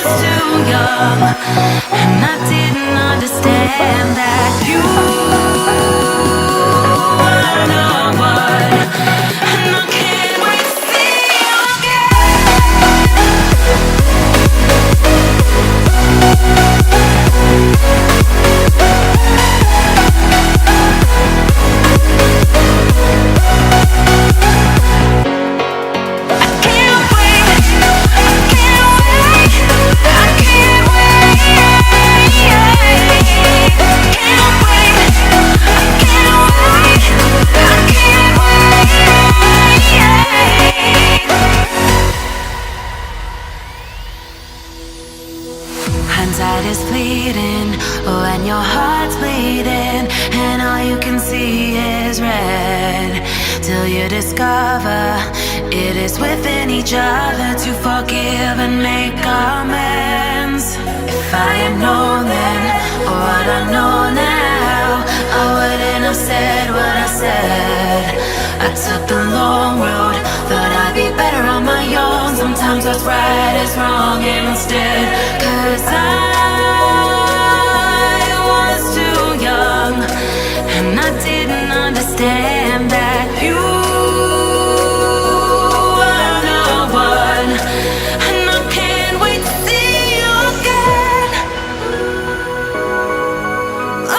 was too young, and I didn't understand that you were the one, and I can't wait to see you hindsight is fleeting when your heart's bleeding and all you can see is red, till you discover it is within each other to forgive and make amends. If I had known then what I know now, I wouldn't have said what I said. I took the long road, thought I'd be better on my own. Sometimes what's right is wrong instead, 'cause I was too young, and I didn't understand that you were the one, and I can't wait to see you again.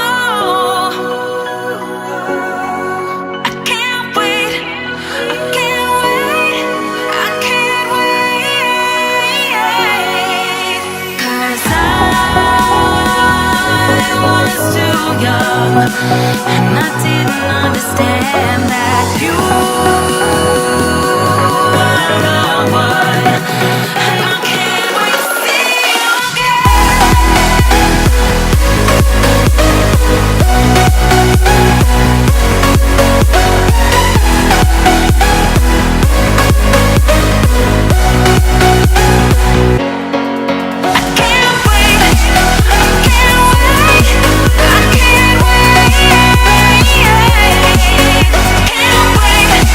Oh, I can't wait, I can't wait, I can't wait, 'cause I was too young, and I didn't understand that you were the one, and I can't wait to see you can't wait.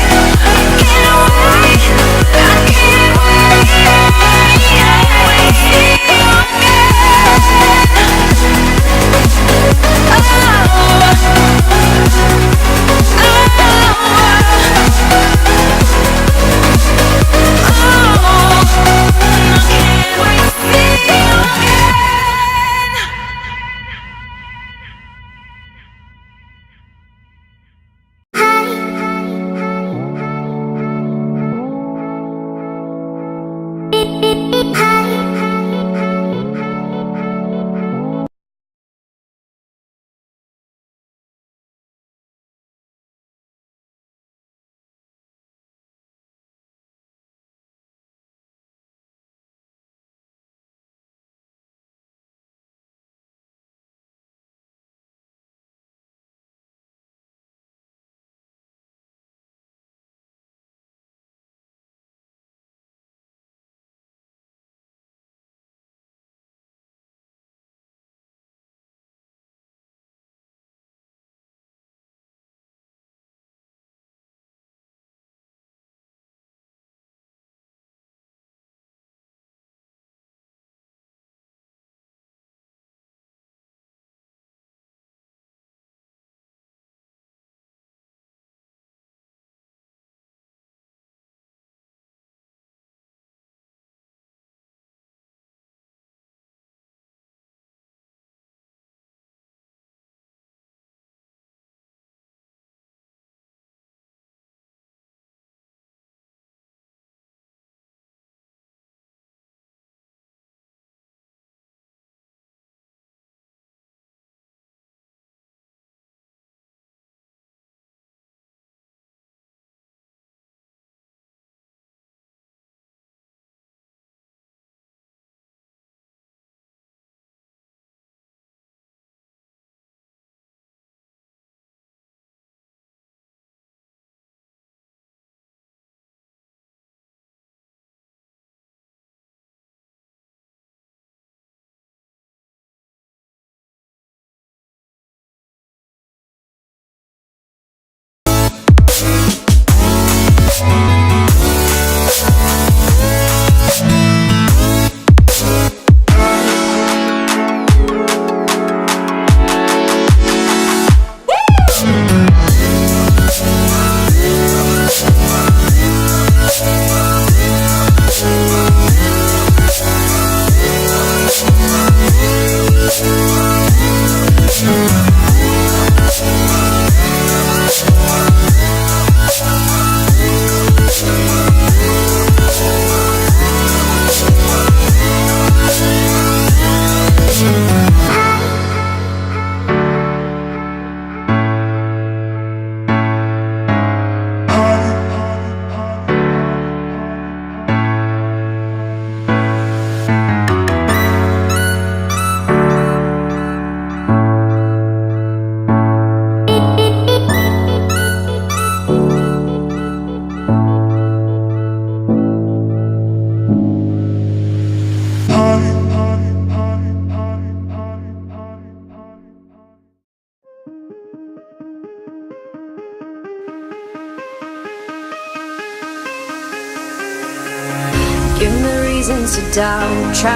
Give me reasons to doubt. Try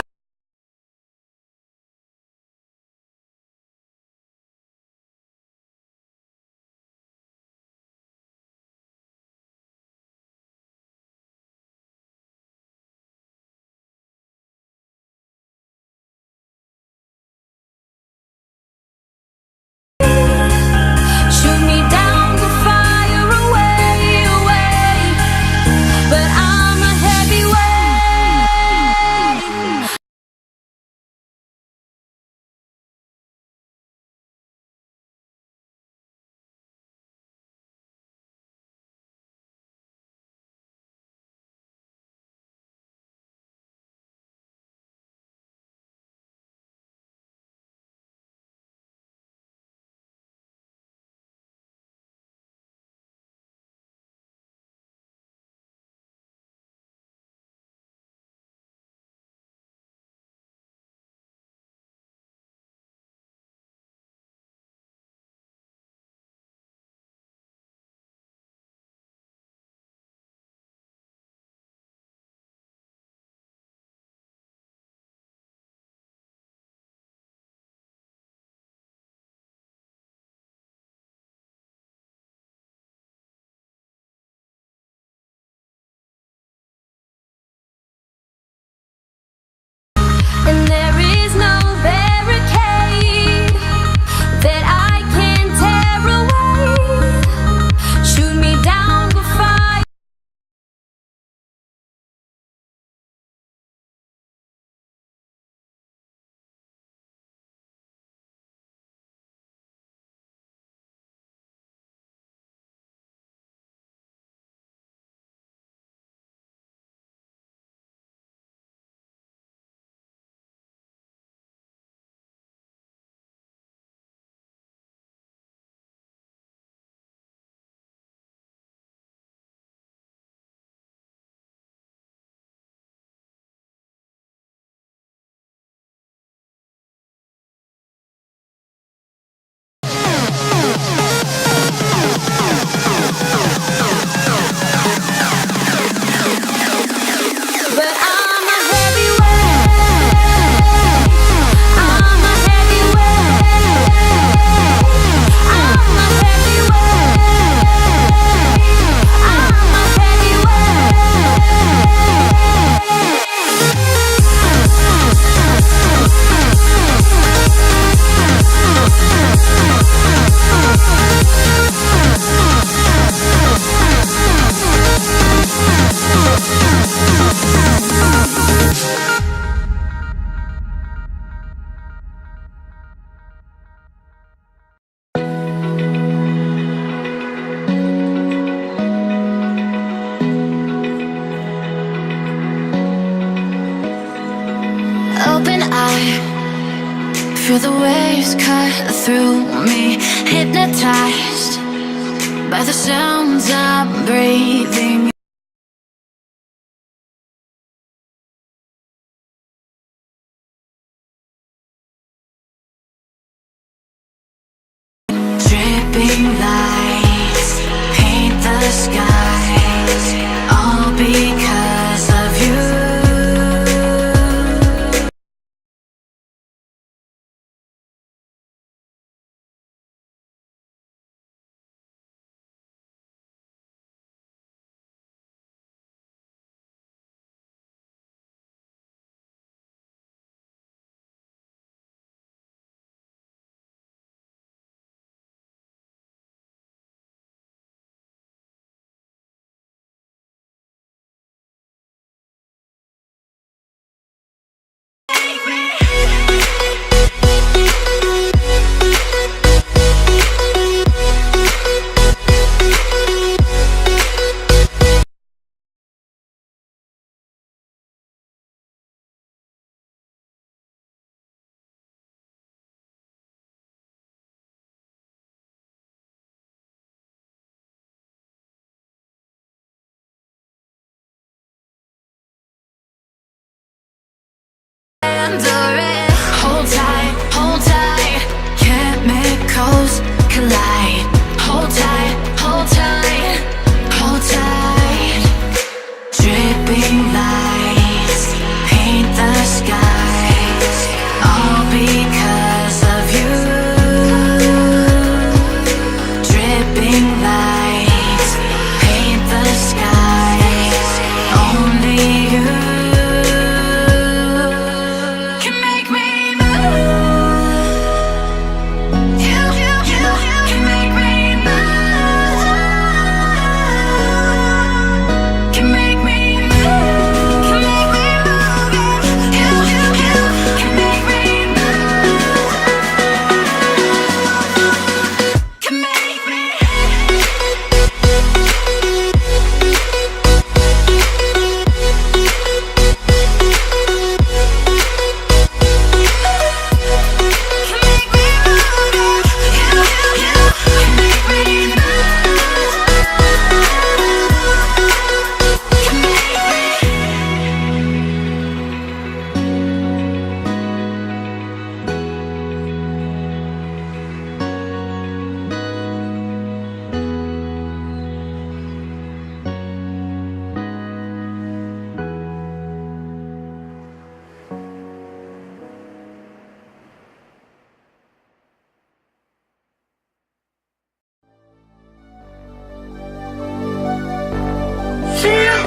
shoot me down to fire away, away. But I'm a heavyweight. And there is no barricade that I can tear away. Shoot me down with fire. But I'm a heavyweight. I'm a heavyweight. I'm a heavyweight. I'm a open eye, feel the waves cut through me, hypnotized by the sounds I'm breathing. Dripping lights paint the skies, all because of you.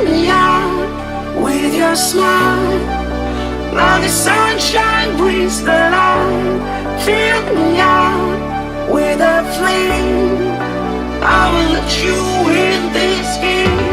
me out with your smile. Now the sunshine brings the light. Fill me out with a flame. I will let you in this game.